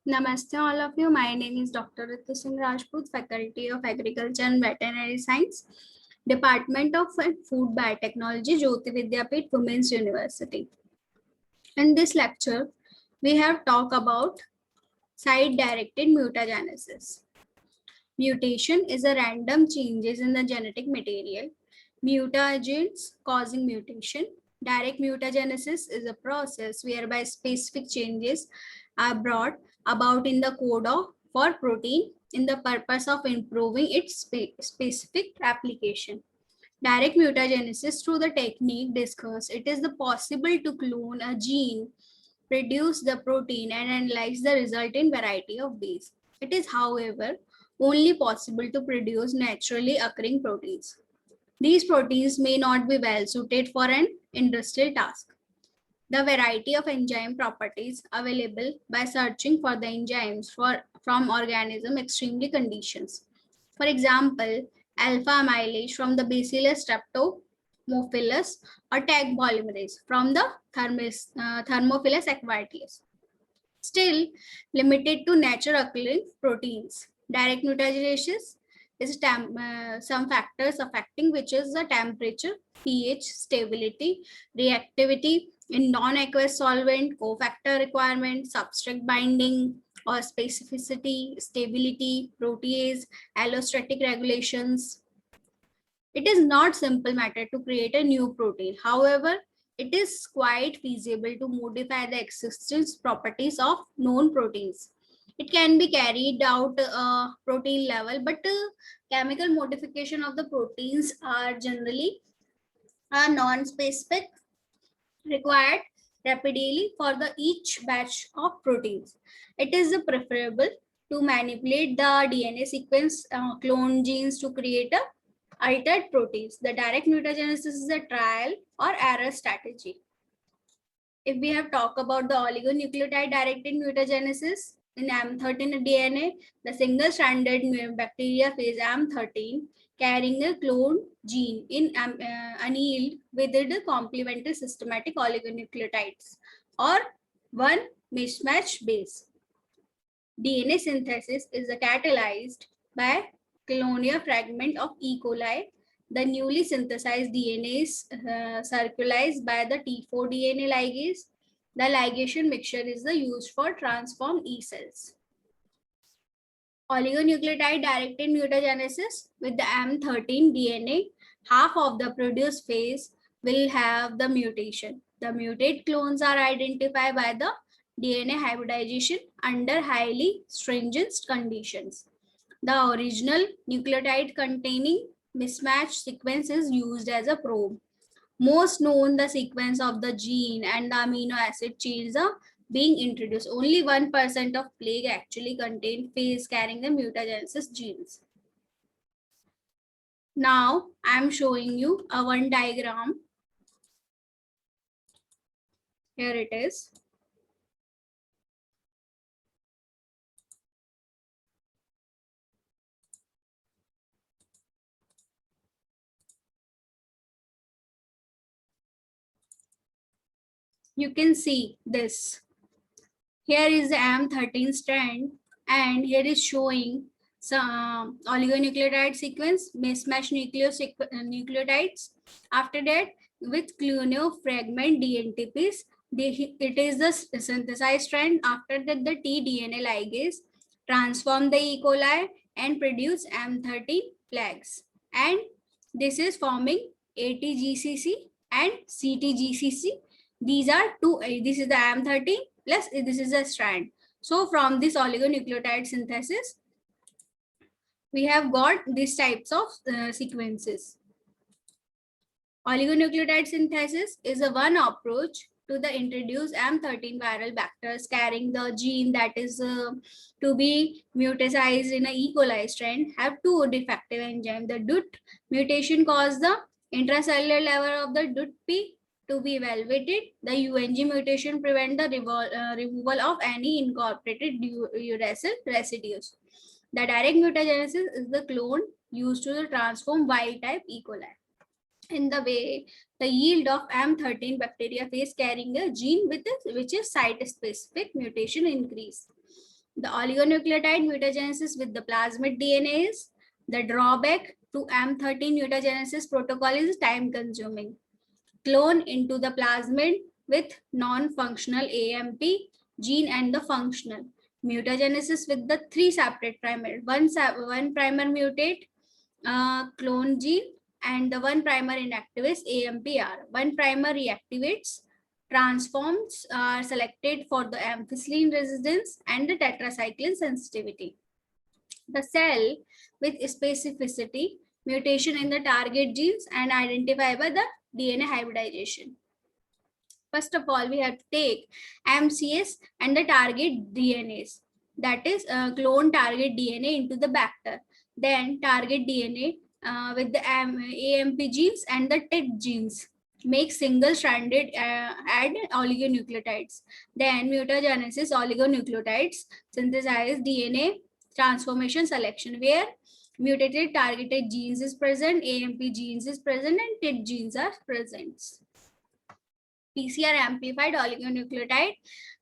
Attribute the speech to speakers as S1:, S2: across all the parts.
S1: Namaste all of you. My name is Dr. Ritu Singh Rajput, Faculty of Agriculture and Veterinary Science, Department of Food Biotechnology, Jyoti Vidyapeeth Women's University. In this lecture, we have talked about site-directed mutagenesis. Mutation is a random changes in the genetic material. Mutagens causing mutation. Direct mutagenesis is a process whereby specific changes are brought about in the code for protein in the purpose of improving its specific application. Direct mutagenesis through the technique discussed, it is the possible to clone a gene, produce the protein and analyze the resulting variety of base. It is, however, only possible to produce naturally occurring proteins. These proteins may not be well suited for an industrial task. The variety of enzyme properties available by searching for the enzymes from organism extremely conditions. For example, alpha amylase from the Bacillus streptomophilus or Taq polymerase from the Thermophilus equitatis. Still limited to nature occurring proteins. Direct mutagenesis is some factors affecting which is the temperature, pH, stability, reactivity in non-aqueous solvent, cofactor requirement, substrate binding or specificity, stability, protease, allostatic regulations. It is not simple matter to create a new protein. However, it is quite feasible to modify the existence properties of known proteins. It can be carried out protein level, but chemical modification of the proteins are generally non-specific, required rapidly for the each batch of proteins. It is preferable to manipulate the DNA sequence, clone genes to create a altered proteins. The direct mutagenesis is a trial or error strategy. If we have talked about the oligonucleotide directed mutagenesis in M13 DNA, the single-stranded bacteria phase M13 carrying a clone gene in annealed with the complementary systematic oligonucleotides or one mismatch base. DNA synthesis is catalyzed by clonia fragment of E. coli. The newly synthesized DNA is circularized by the T4 DNA ligase. The ligation mixture is used for transform E cells. Oligonucleotide directed mutagenesis with the M13 DNA, half of the produced phase will have the mutation. The mutate clones are identified by the DNA hybridization under highly stringent conditions. The original nucleotide containing mismatch sequence is used as a probe. Most known the sequence of the gene and the amino acid chains are being introduced. Only 1% of plague actually contain phase carrying the mutagenesis genes. Now I am showing you a one diagram. Here it is. You can see this. Here is the M13 strand and here is showing some oligonucleotide sequence, mismatch nucleotides. After that, with clonio fragment DNTPs, it is the synthesized strand. After that, the tDNA ligase transform the E. coli and produce M13 plaques. And this is forming ATGCC and CTGCC. These are two, this is the M13 plus this is a strand. So from this oligonucleotide synthesis, we have got these types of sequences. Oligonucleotide synthesis is a one approach to the introduce M13 viral vectors carrying the gene that is to be mutatized in a E. coli strain have two defective enzymes. The DUT mutation causes the intracellular level of the DUTP to be elevated. The UNG mutation prevent the removal of any incorporated uracil residues. The direct mutagenesis is the clone used to transform wild type E. coli. In the way, the yield of M13 bacteria phase carrying a gene with which is site-specific mutation increase. The oligonucleotide mutagenesis with the plasmid DNA is the drawback to M13 mutagenesis protocol is time consuming. Clone into the plasmid with non-functional AMP gene and the functional. Mutagenesis with the 3 separate primer. One primer mutate clone gene and the one primer inactivates AMPR. One primer reactivates transforms are selected for the ampicillin resistance and the tetracycline sensitivity. The cell with specificity, mutation in the target genes and identified by the DNA hybridization. First of all, we have to take MCS and the target DNAs. That is clone target DNA into the vector. Then target DNA with the AMP genes and the TIT genes make single-stranded add oligonucleotides. Then mutagenesis oligonucleotides synthesize DNA transformation selection where mutated targeted genes is present, AMP genes is present, and TIT genes are present. PCR amplified oligonucleotide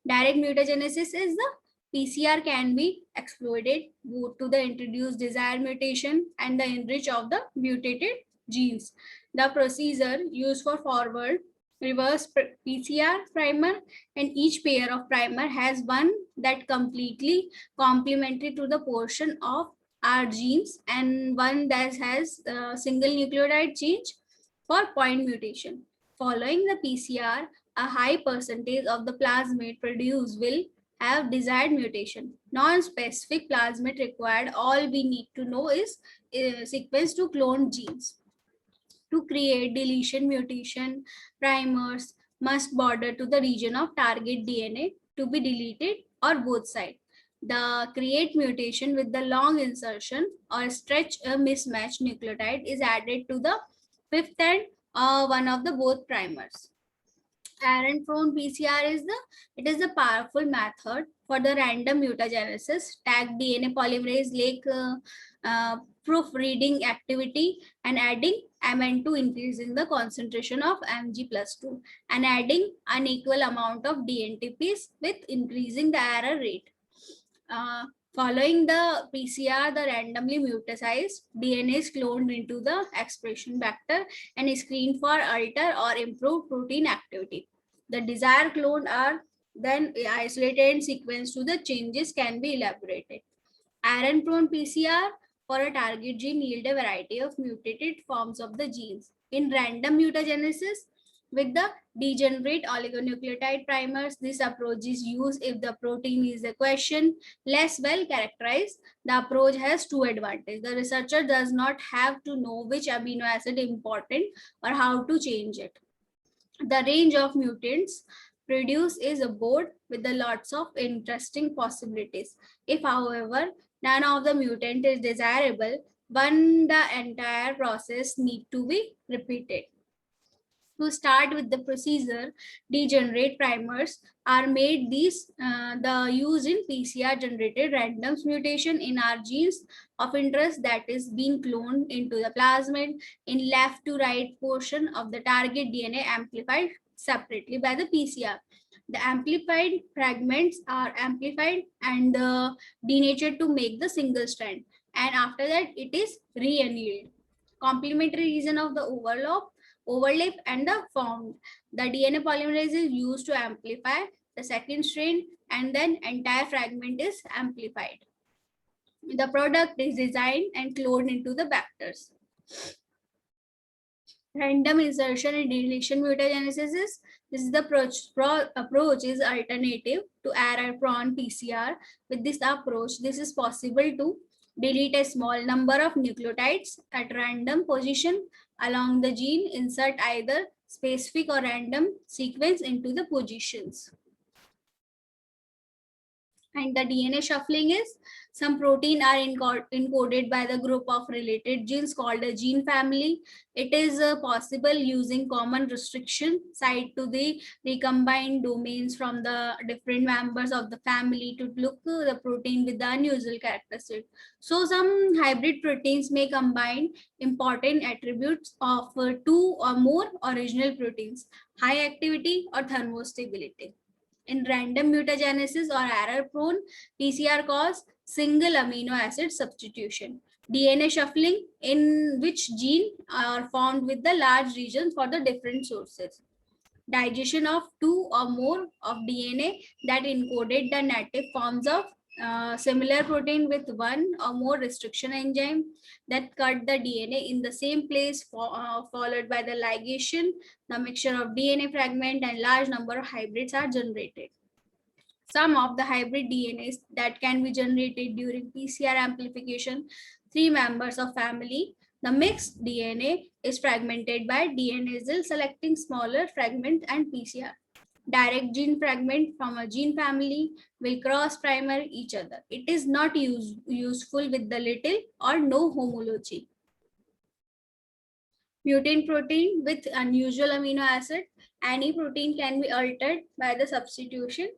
S1: direct mutagenesis is the PCR can be exploited both to the introduced desired mutation and the enrich of the mutated genes. The procedure used for forward reverse PCR primer, and each pair of primer has one that completely complementary to the portion of our genes and one that has a single nucleotide change for point mutation. Following the PCR, a high percentage of the plasmid produced will have desired mutation. Non-specific plasmid required, all we need to know is sequence to clone genes. To create deletion mutation, primers must border to the region of target DNA to be deleted or both sides. The create mutation with the long insertion or stretch a mismatched nucleotide is added to the fifth and one of the both primers. Error-prone PCR is a powerful method for the random mutagenesis. Tag DNA polymerase like proofreading activity and adding MN2 increasing the concentration of Mg+2 and adding unequal amount of DNTPs with increasing the error rate. Following the PCR, the randomly mutasized DNA is cloned into the expression vector and is screened for alter or improved protein activity. The desired clone are then isolated and sequenced to the changes can be elaborated. Error-prone PCR for a target gene yield a variety of mutated forms of the genes. In random mutagenesis, with the degenerate oligonucleotide primers, this approach is used if the protein is a question less well characterized. The approach has two advantages. The researcher does not have to know which amino acid is important or how to change it. The range of mutants produced is a board with a lots of interesting possibilities. If, however, none of the mutant is desirable, the entire process need to be repeated. To start with the procedure, degenerate primers are made the use in PCR generated random mutation in our genes of interest that is being cloned into the plasmid in left to right portion of the target DNA amplified separately by the PCR. The amplified fragments are amplified and denatured to make the single strand, and after that it is re-annealed. Complementary region of the overlap and the found. The DNA polymerase is used to amplify the second strand and then entire fragment is amplified. The product is designed and cloned into the vectors. Random insertion and deletion mutagenesis is the approach is alternative to error-prone PCR. With this approach, this is possible to delete a small number of nucleotides at random position along the gene, insert either specific or random sequence into the positions. And the DNA shuffling is some protein are encoded by the group of related genes called a gene family. It is possible using common restriction site to the recombined domains from the different members of the family to look the protein with the unusual characteristic. So some hybrid proteins may combine important attributes of two or more original proteins, high activity or thermostability. In random mutagenesis or error-prone PCR cause single amino acid substitution. DNA shuffling, in which gene are found with the large regions for the different sources. Digestion of two or more of DNA that encoded the native forms of similar protein with one or more restriction enzyme that cut the DNA in the same place, followed by the ligation. The mixture of DNA fragment and large number of hybrids are generated. Some of the hybrid DNAs that can be generated during PCR amplification, three members of family. The mixed DNA is fragmented by DNasyl selecting smaller fragments and PCR. Direct gene fragment from a gene family will cross primer each other. It is not useful with the little or no homology. Mutant protein with unusual amino acid. Any protein can be altered by the substitution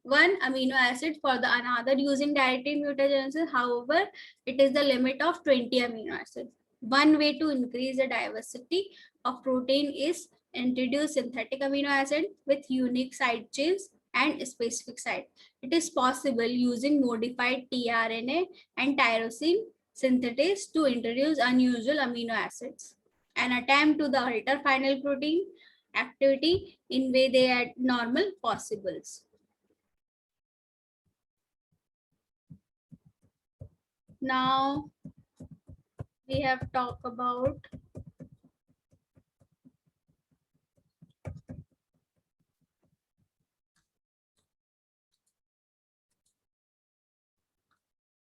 S1: one amino acid for the another using directive mutagenesis. However, it is the limit of 20 amino acids. One way to increase the diversity of protein is introduce synthetic amino acid with unique side chains and specific site. It is possible using modified tRNA and tyrosine synthetase to introduce unusual amino acids. An attempt to the alter final protein activity in way they are normal possibles. Now we have talked about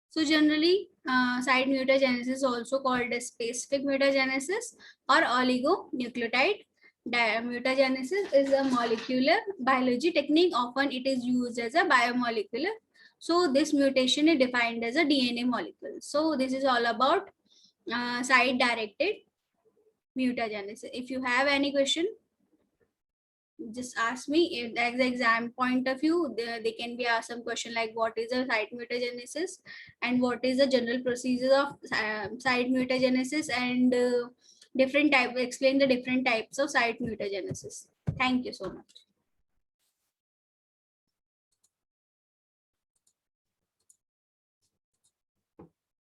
S1: so generally side mutagenesis also called as specific mutagenesis or oligonucleotide mutagenesis is a molecular biology technique. Often it is used as a biomolecular. So this mutation is defined as a DNA molecule. So this is all about side directed mutagenesis. If you have any question, just ask me. If as the exam point of view, they can be asked some question like what is a side mutagenesis and what is the general procedure of side mutagenesis and different type, explain the different types of side mutagenesis. Thank you so much.